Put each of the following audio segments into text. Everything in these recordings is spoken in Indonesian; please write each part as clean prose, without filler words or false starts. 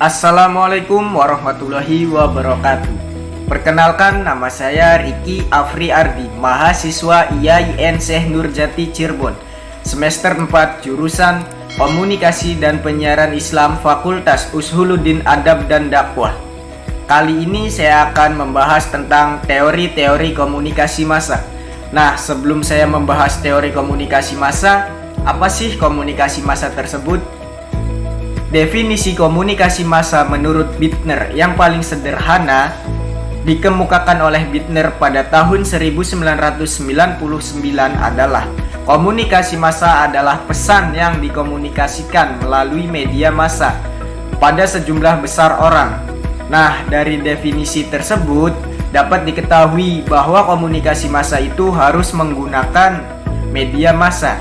Assalamualaikum warahmatullahi wabarakatuh. Perkenalkan, nama saya Riki Afri Ardi, mahasiswa IAIN Syekh Nurjati Cirebon, semester 4 jurusan Komunikasi dan Penyiaran Islam, Fakultas Ushuluddin Adab dan Dakwah. Kali ini saya akan membahas tentang teori-teori komunikasi massa. Nah, sebelum saya membahas teori komunikasi massa, apa sih komunikasi massa tersebut? Definisi komunikasi massa menurut Bittner yang paling sederhana dikemukakan oleh Bittner pada tahun 1999 adalah komunikasi massa adalah pesan yang dikomunikasikan melalui media massa pada sejumlah besar orang. Nah, dari definisi tersebut dapat diketahui bahwa komunikasi massa itu harus menggunakan media massa.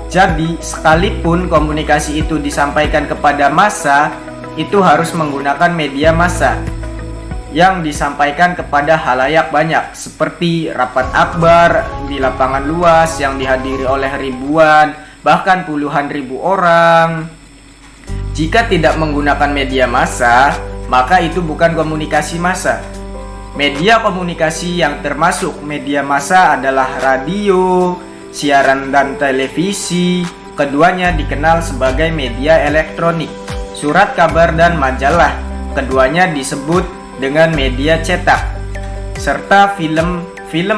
Jadi, sekalipun komunikasi itu disampaikan kepada massa, itu harus menggunakan media massa yang disampaikan kepada halayak banyak, seperti rapat akbar di lapangan luas yang dihadiri oleh ribuan, bahkan puluhan ribu orang. Jika tidak menggunakan media massa, maka itu bukan komunikasi massa. Media komunikasi yang termasuk media massa adalah radio, siaran dan televisi. Keduanya dikenal sebagai media elektronik. Surat kabar dan majalah, keduanya disebut dengan media cetak. Serta film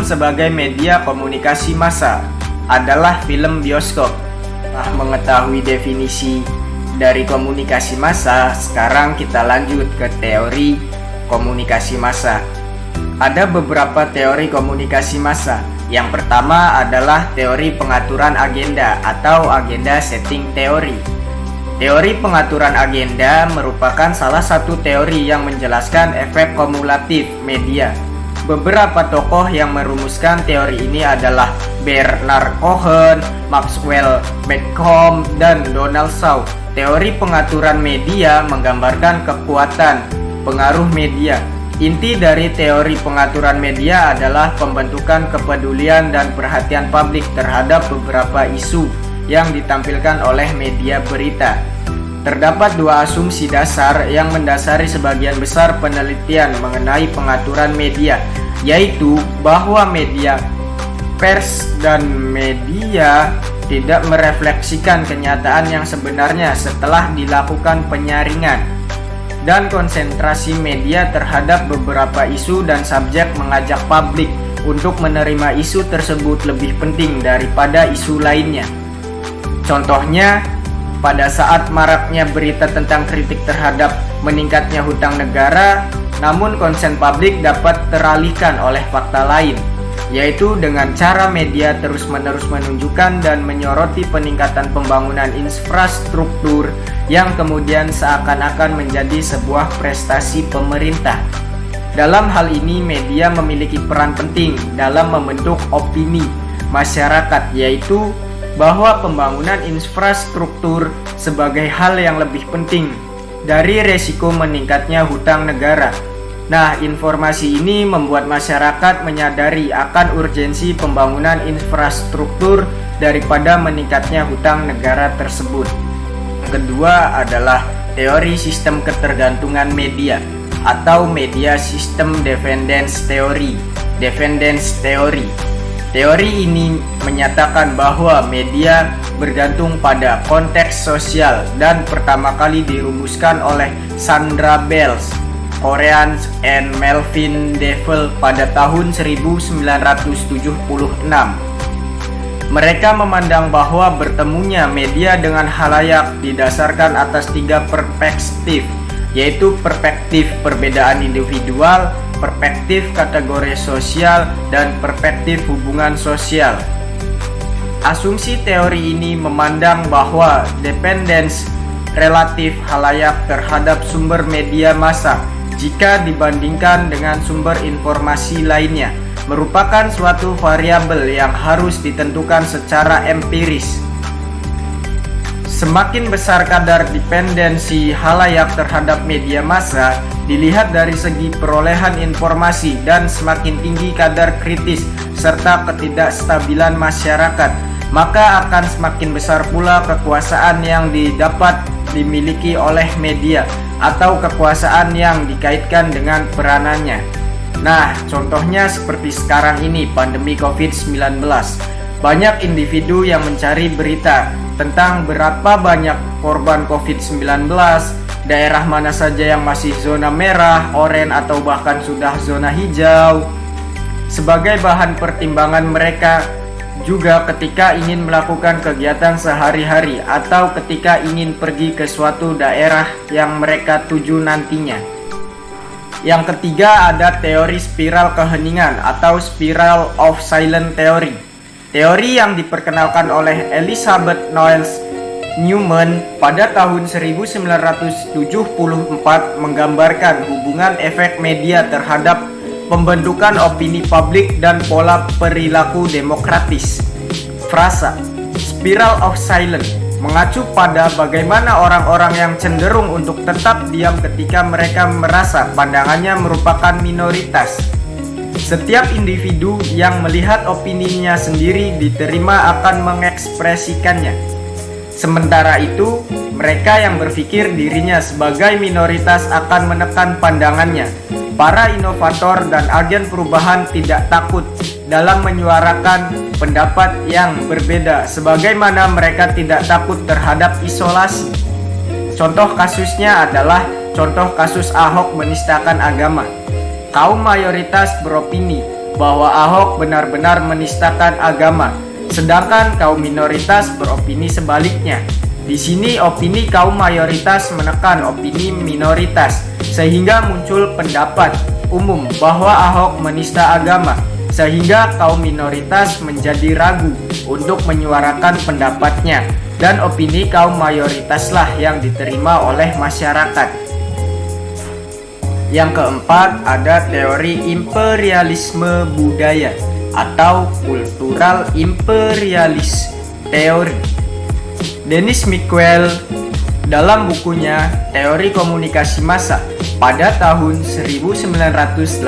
sebagai media komunikasi massa adalah film bioskop. Nah, mengetahui definisi dari komunikasi massa, sekarang kita lanjut ke teori komunikasi massa. Ada beberapa teori komunikasi massa. Yang pertama adalah teori pengaturan agenda atau agenda setting teori. Teori pengaturan agenda merupakan salah satu teori yang menjelaskan efek kumulatif media. Beberapa tokoh yang merumuskan teori ini adalah Bernard Cohen, Maxwell Beacom, dan Donald Shaw. Teori pengaturan media menggambarkan kekuatan pengaruh media. Inti dari teori pengaturan media adalah pembentukan kepedulian dan perhatian publik terhadap beberapa isu yang ditampilkan oleh media berita. Terdapat dua asumsi dasar yang mendasari sebagian besar penelitian mengenai pengaturan media, yaitu bahwa media pers dan media tidak merefleksikan kenyataan yang sebenarnya setelah dilakukan penyaringan, dan konsentrasi media terhadap beberapa isu dan subjek mengajak publik untuk menerima isu tersebut lebih penting daripada isu lainnya. Contohnya, pada saat maraknya berita tentang kritik terhadap meningkatnya hutang negara, namun konsen publik dapat teralihkan oleh fakta lain, yaitu dengan cara media terus-menerus menunjukkan dan menyoroti peningkatan pembangunan infrastruktur yang kemudian seakan-akan menjadi sebuah prestasi pemerintah. Dalam hal ini, media memiliki peran penting dalam membentuk opini masyarakat, yaitu bahwa pembangunan infrastruktur sebagai hal yang lebih penting dari resiko meningkatnya hutang negara. Nah, informasi ini membuat masyarakat menyadari akan urgensi pembangunan infrastruktur daripada meningkatnya hutang negara tersebut. Yang kedua adalah teori sistem ketergantungan media atau media system dependence theory. Teori ini menyatakan bahwa media bergantung pada konteks sosial dan pertama kali dirumuskan oleh Sandra Bales, Koreans and Melvin Devil pada tahun 1976. Mereka memandang bahwa bertemunya media dengan halayak didasarkan atas tiga perspektif, yaitu perspektif perbedaan individual, perspektif kategori sosial, dan perspektif hubungan sosial. Asumsi teori ini memandang bahwa dependence relatif halayak terhadap sumber media massa jika dibandingkan dengan sumber informasi lainnya merupakan suatu variabel yang harus ditentukan secara empiris. Semakin besar kadar dependensi halayak terhadap media massa dilihat dari segi perolehan informasi dan semakin tinggi kadar kritis serta ketidakstabilan masyarakat, maka akan semakin besar pula kekuasaan yang dimiliki oleh media atau kekuasaan yang dikaitkan dengan peranannya. Nah, contohnya seperti sekarang ini, pandemi COVID-19. Banyak individu yang mencari berita tentang berapa banyak korban COVID-19, daerah mana saja yang masih zona merah, oranye, atau bahkan sudah zona hijau, sebagai bahan pertimbangan mereka juga ketika ingin melakukan kegiatan sehari-hari atau ketika ingin pergi ke suatu daerah yang mereka tuju nantinya. Yang ketiga ada teori spiral keheningan atau spiral of silence theory. Teori yang diperkenalkan oleh Elizabeth Noel Newman pada tahun 1974 menggambarkan hubungan efek media terhadap pembentukan opini publik dan pola perilaku demokratis. Frasa spiral of silence mengacu pada bagaimana orang-orang yang cenderung untuk tetap diam ketika mereka merasa pandangannya merupakan minoritas. Setiap individu yang melihat opininya sendiri diterima akan mengekspresikannya. Sementara itu, mereka yang berpikir dirinya sebagai minoritas akan menekan pandangannya. Para inovator dan agen perubahan tidak takut dalam menyuarakan pendapat yang berbeda, sebagaimana mereka tidak takut terhadap isolasi. Contoh kasusnya adalah contoh kasus Ahok menistakan agama. Kaum mayoritas beropini bahwa Ahok benar-benar menistakan agama, sedangkan kaum minoritas beropini sebaliknya. Di sini opini kaum mayoritas menekan opini minoritas, sehingga muncul pendapat umum bahwa Ahok menista agama, sehingga kaum minoritas menjadi ragu untuk menyuarakan pendapatnya, dan opini kaum mayoritaslah yang diterima oleh masyarakat. Yang keempat ada teori imperialisme budaya atau cultural imperialist theory. Dennis Mickwell dalam bukunya Teori Komunikasi Massa pada tahun 1987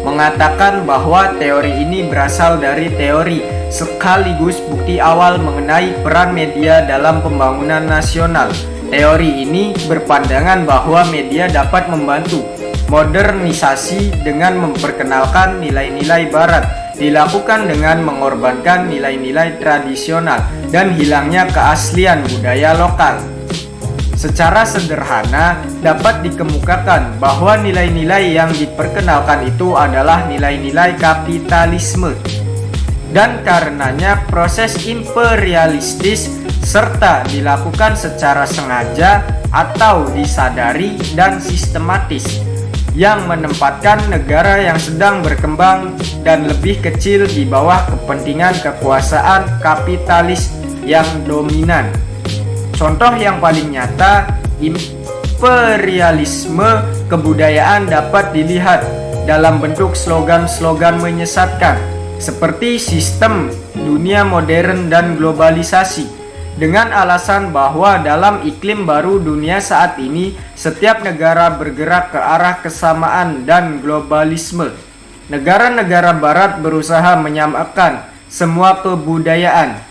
mengatakan bahwa teori ini berasal dari teori sekaligus bukti awal mengenai peran media dalam pembangunan nasional. Teori ini berpandangan bahwa media dapat membantu modernisasi dengan memperkenalkan nilai-nilai barat, dilakukan dengan mengorbankan nilai-nilai tradisional dan hilangnya keaslian budaya lokal. Secara sederhana dapat dikemukakan bahwa nilai-nilai yang diperkenalkan itu adalah nilai-nilai kapitalisme, dan karenanya proses imperialistis serta dilakukan secara sengaja atau disadari dan sistematis, yang menempatkan negara yang sedang berkembang dan lebih kecil di bawah kepentingan kekuasaan kapitalis yang dominan. Contoh yang paling nyata, imperialisme kebudayaan dapat dilihat dalam bentuk slogan-slogan menyesatkan seperti sistem dunia modern dan globalisasi, dengan alasan bahwa dalam iklim baru dunia saat ini, setiap negara bergerak ke arah kesamaan dan globalisme. Negara-negara barat berusaha menyamakan semua kebudayaan.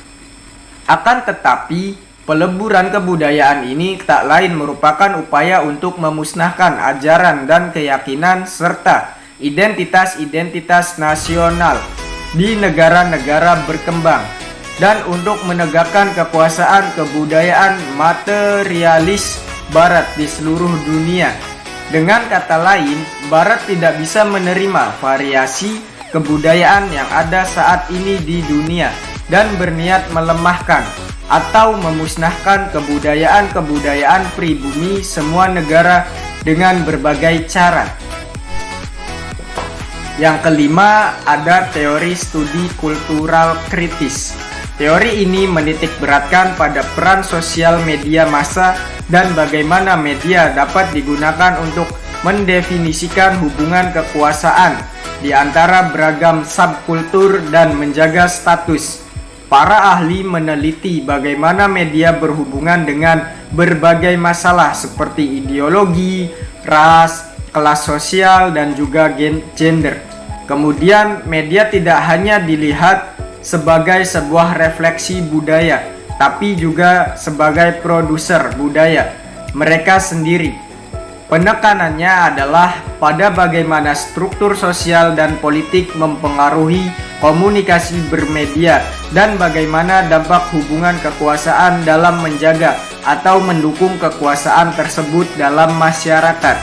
Akan tetapi, peleburan kebudayaan ini tak lain merupakan upaya untuk memusnahkan ajaran dan keyakinan serta identitas-identitas nasional di negara-negara berkembang, dan untuk menegakkan kekuasaan kebudayaan materialis Barat di seluruh dunia. Dengan kata lain, Barat tidak bisa menerima variasi kebudayaan yang ada saat ini di dunia dan berniat melemahkan atau memusnahkan kebudayaan-kebudayaan pribumi semua negara dengan berbagai cara. Yang kelima ada teori studi kultural kritis. Teori ini menitik beratkan pada peran sosial media massa dan bagaimana media dapat digunakan untuk mendefinisikan hubungan kekuasaan di antara beragam subkultur dan menjaga status. Para ahli meneliti bagaimana media berhubungan dengan berbagai masalah seperti ideologi, ras, kelas sosial, dan juga gender. Kemudian media tidak hanya dilihat sebagai sebuah refleksi budaya, tapi juga sebagai produser budaya mereka sendiri. Penekanannya adalah pada bagaimana struktur sosial dan politik mempengaruhi komunikasi bermedia dan bagaimana dampak hubungan kekuasaan dalam menjaga atau mendukung kekuasaan tersebut dalam masyarakat.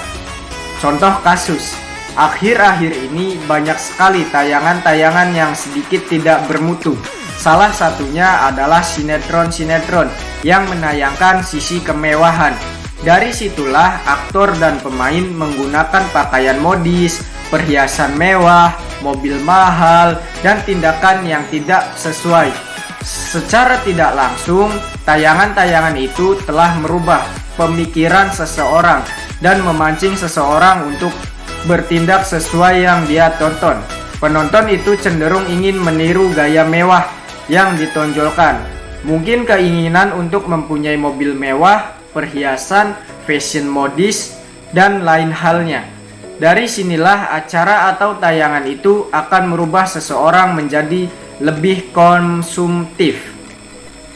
Contoh kasus, akhir-akhir ini banyak sekali tayangan-tayangan yang sedikit tidak bermutu. Salah satunya adalah sinetron-sinetron yang menayangkan sisi kemewahan. Dari situlah aktor dan pemain menggunakan pakaian modis, perhiasan mewah, mobil mahal, dan tindakan yang tidak sesuai. Secara tidak langsung, tayangan-tayangan itu telah merubah pemikiran seseorang dan memancing seseorang untuk bertindak sesuai yang dia tonton. Penonton itu cenderung ingin meniru gaya mewah yang ditonjolkan. Mungkin keinginan untuk mempunyai mobil mewah, perhiasan, fashion modis, dan lain halnya. Dari sinilah acara atau tayangan itu akan merubah seseorang menjadi lebih konsumtif.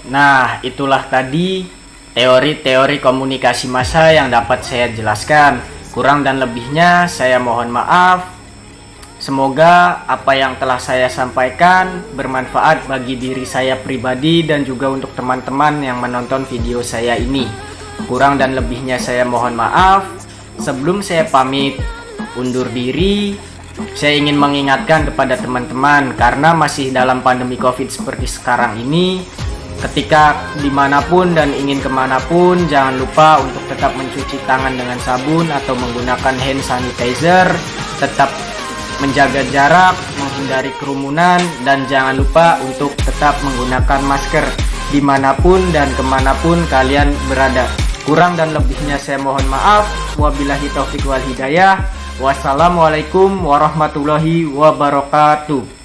Nah, itulah tadi teori-teori komunikasi massa yang dapat saya jelaskan. Kurang dan lebihnya saya mohon maaf. Semoga apa yang telah saya sampaikan bermanfaat bagi diri saya pribadi dan juga untuk teman-teman yang menonton video saya ini. Kurang dan lebihnya saya mohon maaf. Sebelum saya pamit undur diri, saya ingin mengingatkan kepada teman-teman, karena masih dalam pandemi COVID seperti sekarang ini, ketika dimanapun dan ingin kemanapun, jangan lupa untuk tetap mencuci tangan dengan sabun atau menggunakan hand sanitizer, tetap menjaga jarak, menghindari kerumunan, dan jangan lupa untuk tetap menggunakan masker dimanapun dan kemanapun kalian berada. Kurang dan lebihnya saya mohon maaf. Wabillahi taufiq wal hidayah. Wassalamualaikum warahmatullahi wabarakatuh.